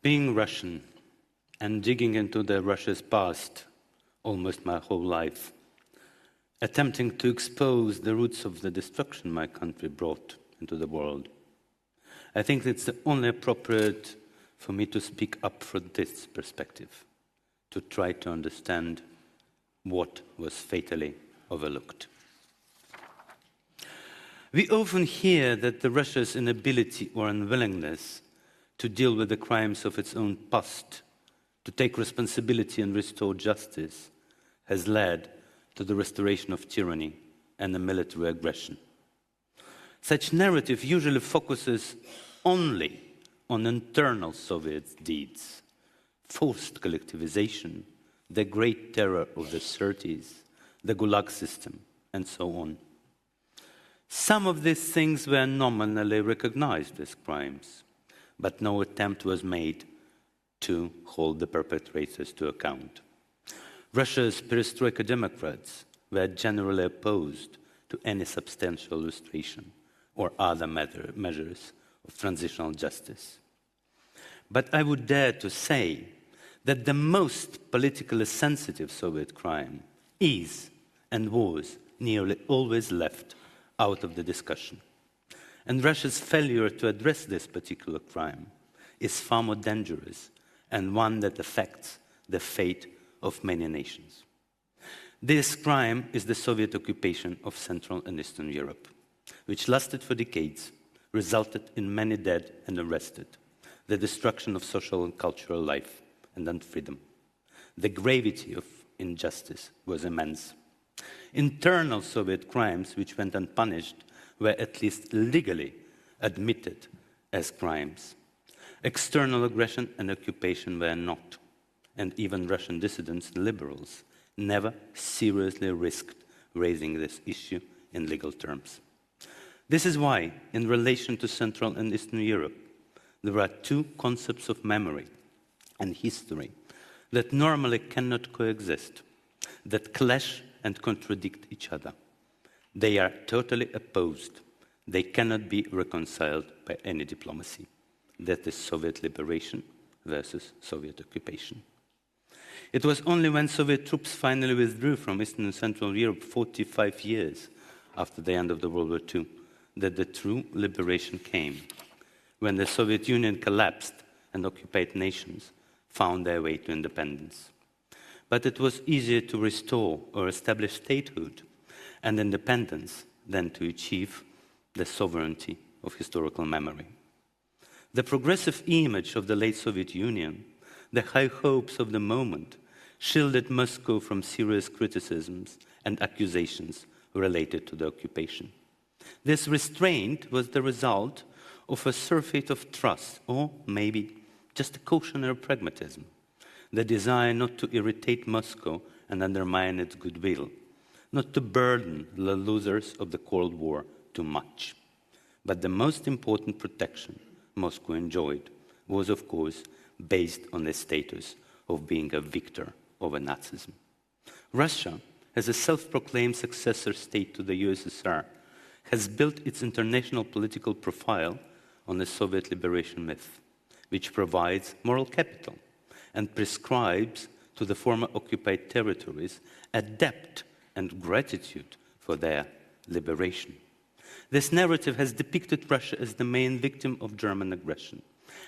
Being Russian and digging into Russia's past almost my whole life, attempting to expose the roots of the destruction my country brought into the world, I think it's only appropriate for me to speak up from this perspective, to try to understand what was fatally overlooked. We often hear that Russia's inability or unwillingness to deal with the crimes of its own past, to take responsibility and restore justice, has led to the restoration of tyranny and the military aggression. Such narrative usually focuses only on internal Soviet deeds, forced collectivization, the Great Terror of the 30s, the Gulag system, and so on. Some of these things were nominally recognized as crimes, but no attempt was made to hold the perpetrators to account. Russia's perestroika Democrats were generally opposed to any substantial restoration or other measures of transitional justice. But I would dare to say that the most politically sensitive Soviet crime is and was nearly always left out of the discussion. And Russia's failure to address this particular crime is far more dangerous and one that affects the fate of many nations. This crime is the Soviet occupation of Central and Eastern Europe, which lasted for decades, resulted in many dead and arrested, the destruction of social and cultural life, and then freedom. The gravity of injustice was immense. Internal Soviet crimes, which went unpunished, were at least legally admitted as crimes. External aggression and occupation were not, and even Russian dissidents and liberals never seriously risked raising this issue in legal terms. This is why, in relation to Central and Eastern Europe, there are two concepts of memory and history that normally cannot coexist, that clash and contradict each other. They are totally opposed. They cannot be reconciled by any diplomacy. That is Soviet liberation versus Soviet occupation. It was only when Soviet troops finally withdrew from Eastern and Central Europe 45 years after the end of the World War II that the true liberation came, when the Soviet Union collapsed and occupied nations found their way to independence. But it was easier to restore or establish statehood and independence than to achieve the sovereignty of historical memory. The progressive image of the late Soviet Union, the high hopes of the moment, shielded Moscow from serious criticisms and accusations related to the occupation. This restraint was the result of a surfeit of trust, or maybe just a cautionary pragmatism, the desire not to irritate Moscow and undermine its goodwill, not to burden the losers of the Cold War too much. But the most important protection Moscow enjoyed was, of course, based on the status of being a victor over Nazism. Russia, as a self-proclaimed successor state to the USSR, has built its international political profile on the Soviet liberation myth, which provides moral capital and prescribes to the former occupied territories a debt and gratitude for their liberation. This narrative has depicted Russia as the main victim of German aggression,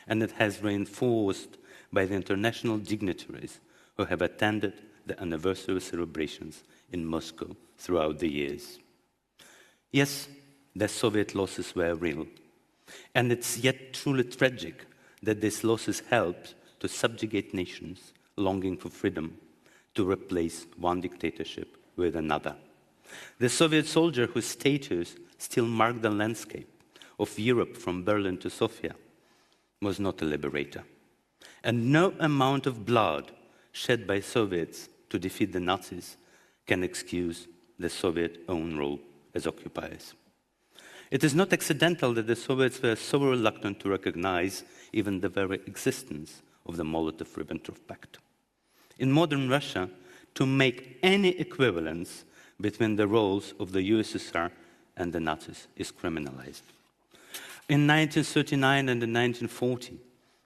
and it has reinforced by the international dignitaries who have attended the anniversary celebrations in Moscow throughout the years. Yes, the Soviet losses were real, and it's yet truly tragic that these losses helped to subjugate nations longing for freedom, to replace one dictatorship with another. The Soviet soldier whose statues still mark the landscape of Europe from Berlin to Sofia was not a liberator. And no amount of blood shed by Soviets to defeat the Nazis can excuse the Soviet own role as occupiers. It is not accidental that the Soviets were so reluctant to recognize even the very existence of the Molotov-Ribbentrop Pact. In modern Russia, to make any equivalence between the roles of the USSR and the Nazis is criminalized. In 1939 and in 1940,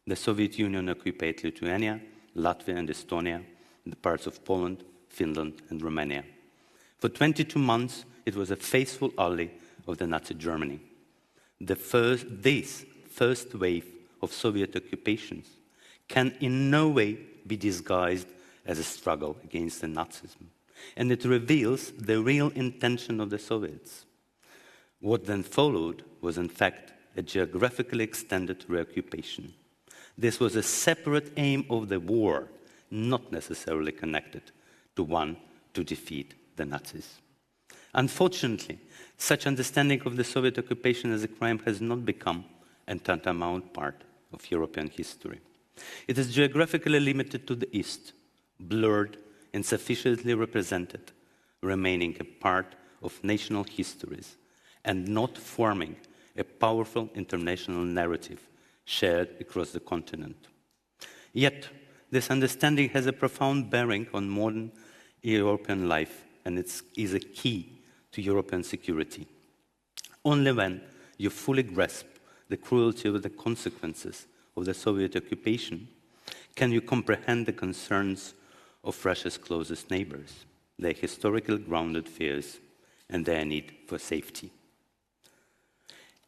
The Soviet Union occupied Lithuania, Latvia and Estonia, and the parts of Poland, Finland and Romania. For 22 months, it was a faithful ally of the Nazi Germany. This first wave of Soviet occupations can in no way be disguised as a struggle against the Nazism, and it reveals the real intention of the Soviets. What then followed was in fact a geographically extended reoccupation. This was a separate aim of the war, not necessarily connected to one to defeat the Nazis. Unfortunately, such understanding of the Soviet occupation as a crime has not become a tantamount part of European history. It is geographically limited to the East, blurred, insufficiently represented, remaining a part of national histories, and not forming a powerful international narrative shared across the continent. Yet, this understanding has a profound bearing on modern European life, and it is a key to European security. Only when you fully grasp the cruelty of the consequences of the Soviet occupation can you comprehend the concerns of Russia's closest neighbors, their historically grounded fears, and their need for safety.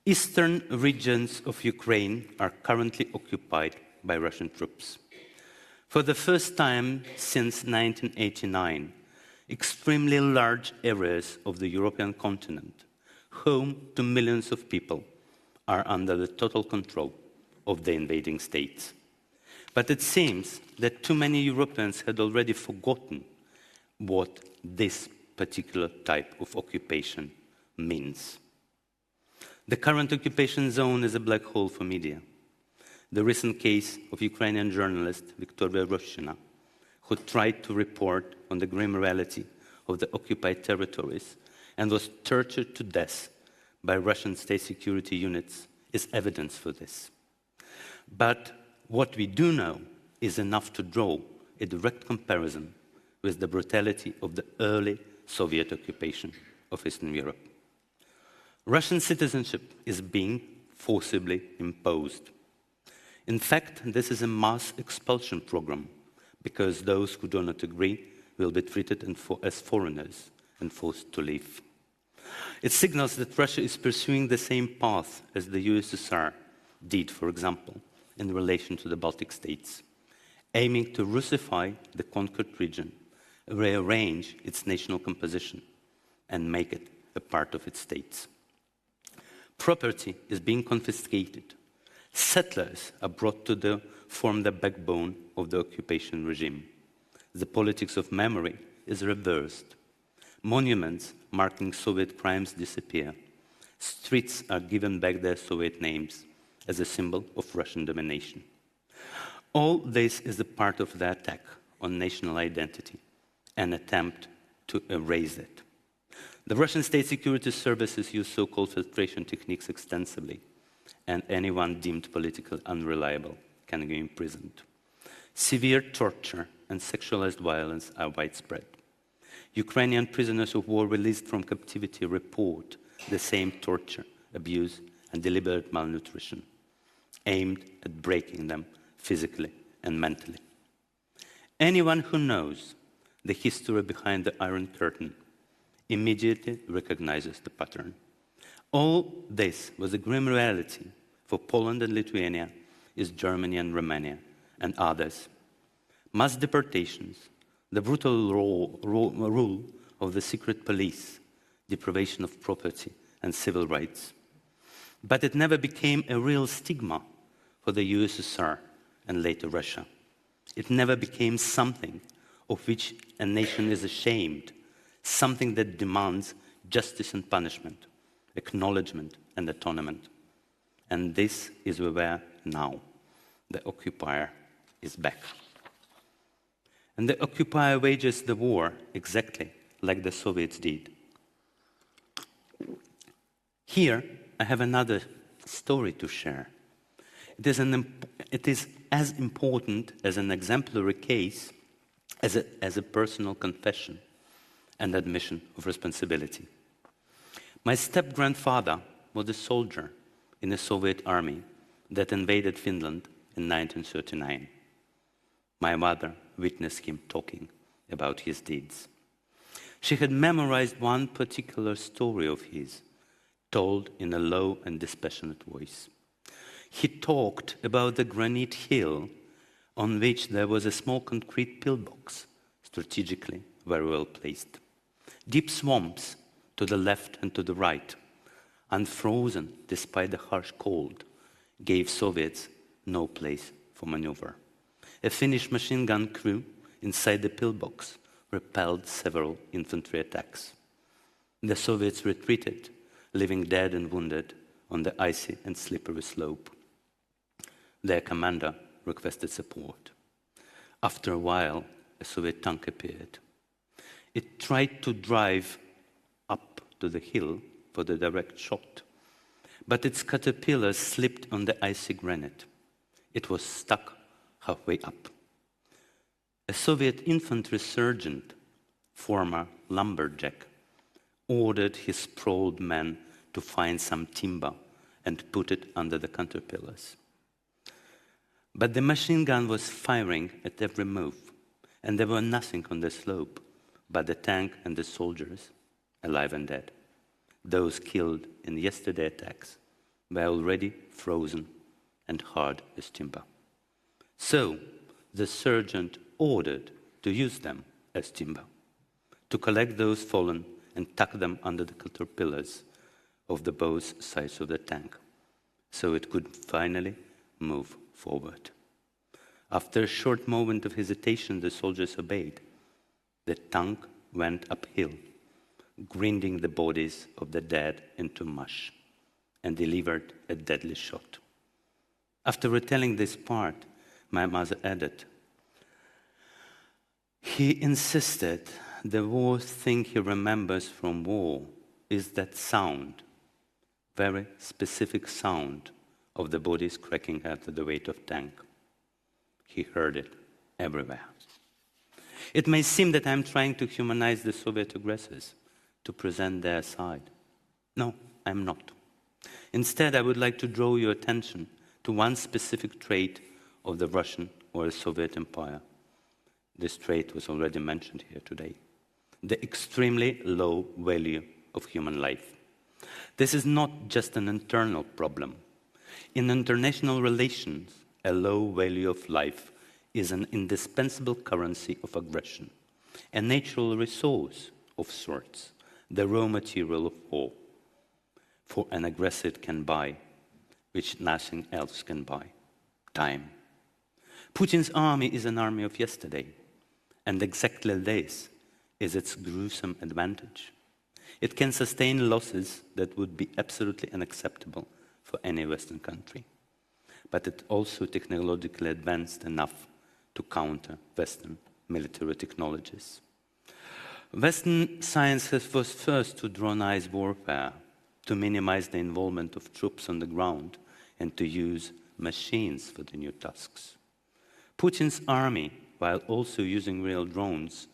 Eastern regions of Ukraine are currently occupied by Russian troops. For the first time since 1989, extremely large areas of the European continent, home to millions of people, are under the total control of the invading states. But it seems that too many Europeans had already forgotten what this particular type of occupation means. The current occupation zone is a black hole for media. The recent case of Ukrainian journalist Victoria Roshina, who tried to report on the grim reality of the occupied territories and was tortured to death by Russian state security units, is evidence for this. But what we do know is enough to draw a direct comparison with the brutality of the early Soviet occupation of Eastern Europe. Russian citizenship is being forcibly imposed. In fact, this is a mass expulsion program, because those who do not agree will be treated as foreigners and forced to leave. It signals that Russia is pursuing the same path as the USSR did, for example, in relation to the Baltic states, aiming to Russify the conquered region, rearrange its national composition, and make it a part of its states. Property is being confiscated. Settlers are brought to form the backbone of the occupation regime. The politics of memory is reversed. Monuments marking Soviet crimes disappear. Streets are given back their Soviet names as a symbol of Russian domination. All this is a part of the attack on national identity, an attempt to erase it. The Russian state security services use so-called filtration techniques extensively, and anyone deemed politically unreliable can be imprisoned. Severe torture and sexualized violence are widespread. Ukrainian prisoners of war released from captivity report the same torture, abuse, and deliberate malnutrition, aimed at breaking them physically and mentally. Anyone who knows the history behind the Iron Curtain immediately recognizes the pattern. All this was a grim reality for Poland and Lithuania, East Germany and Romania, and others. Mass deportations, the brutal rule of the secret police, deprivation of property and civil rights. But it never became a real stigma for the USSR and later Russia. It never became something of which a nation is ashamed, something that demands justice and punishment, acknowledgement and atonement. And this is where we are now. The occupier is back. And the occupier wages the war exactly like the Soviets did. Here, I have another story to share. It is as important as an exemplary case as a personal confession and admission of responsibility. My step-grandfather was a soldier in the Soviet army that invaded Finland in 1939. My mother witnessed him talking about his deeds. She had memorized one particular story of his, told in a low and dispassionate voice. He talked about the granite hill on which there was a small concrete pillbox, strategically very well placed. Deep swamps to the left and to the right, unfrozen despite the harsh cold, gave Soviets no place for maneuver. A Finnish machine gun crew inside the pillbox repelled several infantry attacks. The Soviets retreated, leaving dead and wounded on the icy and slippery slope. Their commander requested support. After a while, a Soviet tank appeared. It tried to drive up to the hill for the direct shot, but its caterpillar slipped on the icy granite. It was stuck halfway up. A Soviet infantry sergeant, former lumberjack, ordered his sprawled men to find some timber and put it under the caterpillars. But the machine gun was firing at every move, and there was nothing on the slope but the tank and the soldiers, alive and dead. Those killed in yesterday's attacks were already frozen and hard as timber. So the sergeant ordered to use them as timber, to collect those fallen and tuck them under the caterpillars of the both sides of the tank, so it could finally move forward. After a short moment of hesitation, the soldiers obeyed. The tank went uphill, grinding the bodies of the dead into mush, and delivered a deadly shot. After retelling this part, my mother added, "He insisted the worst thing he remembers from war is that sound, very specific sound of the bodies cracking under the weight of tank. He heard it everywhere." It may seem that I'm trying to humanize the Soviet aggressors, to present their side. No, I'm not. Instead, I would like to draw your attention to one specific trait of the Russian or the Soviet Empire. This trait was already mentioned here today: the extremely low value of human life. This is not just an internal problem. In international relations, a low value of life is an indispensable currency of aggression, a natural resource of sorts, the raw material of war. For an aggressor can buy, which nothing else can buy: time. Putin's army is an army of yesterday, and exactly this is its gruesome advantage. It can sustain losses that would be absolutely unacceptable for any Western country, but it also technologically advanced enough to counter Western military technologies. Western science was first to dronize warfare, to minimize the involvement of troops on the ground, and to use machines for the new tasks. Putin's army, while also using real drones,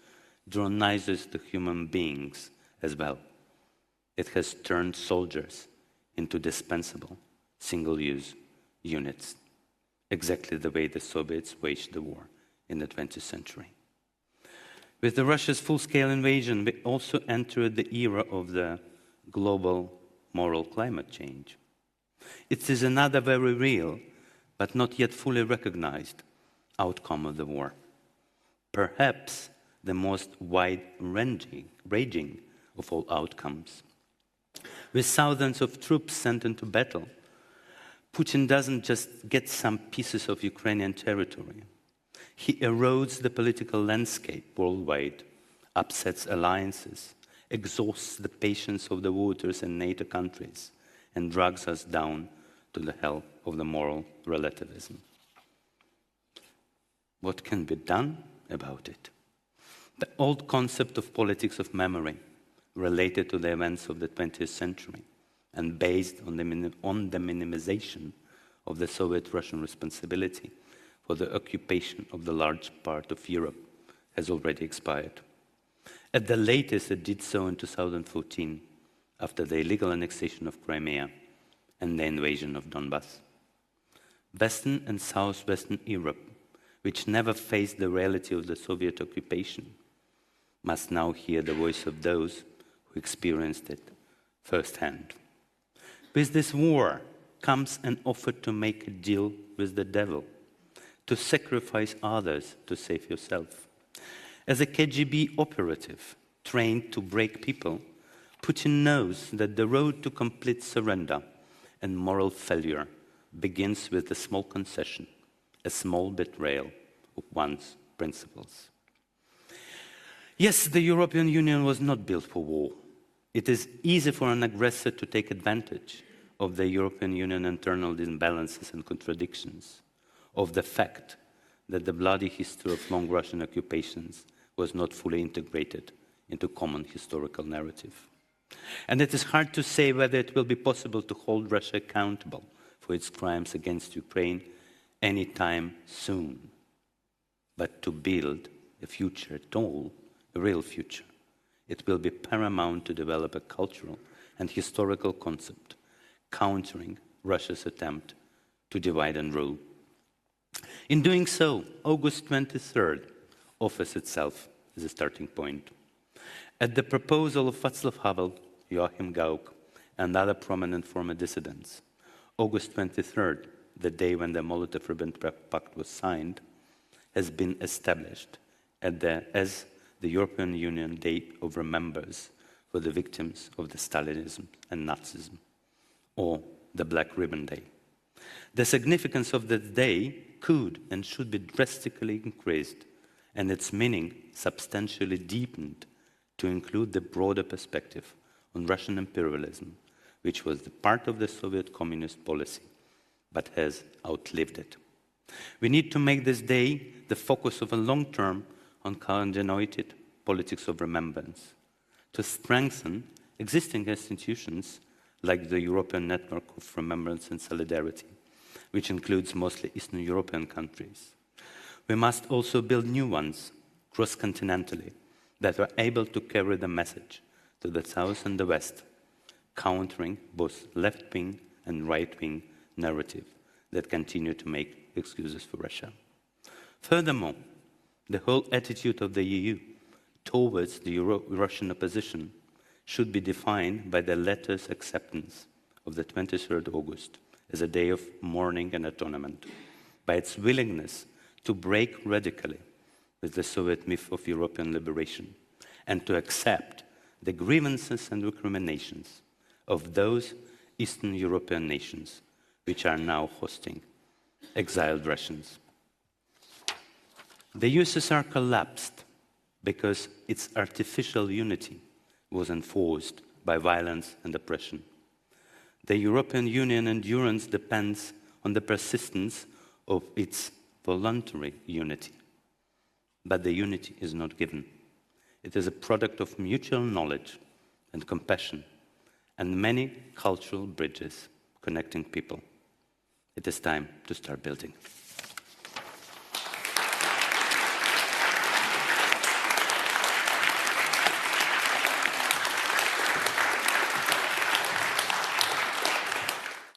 dronizes the human beings as well. It has turned soldiers into dispensable, single-use units, exactly the way the Soviets waged the war in the 20th century. With Russia's full-scale invasion, we also entered the era of the global moral climate change. It is another very real, but not yet fully recognized, outcome of the war. Perhaps the most wide-ranging of all outcomes. With thousands of troops sent into battle, Putin doesn't just get some pieces of Ukrainian territory. He erodes the political landscape worldwide, upsets alliances, exhausts the patience of the voters in NATO countries, and drags us down to the hell of the moral relativism. What can be done about it? The old concept of politics of memory, related to the events of the 20th century and based on the minimization of the Soviet-Russian responsibility for the occupation of the large part of Europe, has already expired. At the latest, it did so in 2014, after the illegal annexation of Crimea and the invasion of Donbass. Western and Southwestern Europe, which never faced the reality of the Soviet occupation, must now hear the voice of those who experienced it firsthand. With this war comes an offer to make a deal with the devil, to sacrifice others to save yourself. As a KGB operative trained to break people, Putin knows that the road to complete surrender and moral failure begins with a small concession, a small betrayal of one's principles. Yes, the European Union was not built for war. It is easy for an aggressor to take advantage of the European Union internal imbalances and contradictions, of the fact that the bloody history of long Russian occupations was not fully integrated into common historical narrative. And it is hard to say whether it will be possible to hold Russia accountable for its crimes against Ukraine anytime soon. But to build a future at all, a real future, it will be paramount to develop a cultural and historical concept countering Russia's attempt to divide and rule. In doing so, August 23rd offers itself as a starting point. At the proposal of Václav Havel, Joachim Gauck, and other prominent former dissidents, August 23rd, the day when the Molotov-Ribbentrop Pact was signed, has been established as the European Union Day of Remembrance for the victims of the Stalinism and Nazism, or the Black Ribbon Day. The significance of that day could and should be drastically increased, and its meaning substantially deepened to include the broader perspective on Russian imperialism, which was the part of the Soviet communist policy, but has outlived it. We need to make this day the focus of a long-term, uncoordinated politics of remembrance, to strengthen existing institutions like the European Network of Remembrance and Solidarity, which includes mostly Eastern European countries. We must also build new ones, cross-continentally, that are able to carry the message to the South and the West, countering both left-wing and right-wing narrative that continue to make excuses for Russia. Furthermore, the whole attitude of the EU towards the Russian opposition should be defined by the latter's acceptance of the 23rd August as a day of mourning and atonement, by its willingness to break radically with the Soviet myth of European liberation, and to accept the grievances and recriminations of those Eastern European nations which are now hosting exiled Russians. The USSR collapsed because its artificial unity was enforced by violence and oppression. The European Union endurance depends on the persistence of its voluntary unity. But the unity is not given. It is a product of mutual knowledge and compassion and many cultural bridges connecting people. It is time to start building.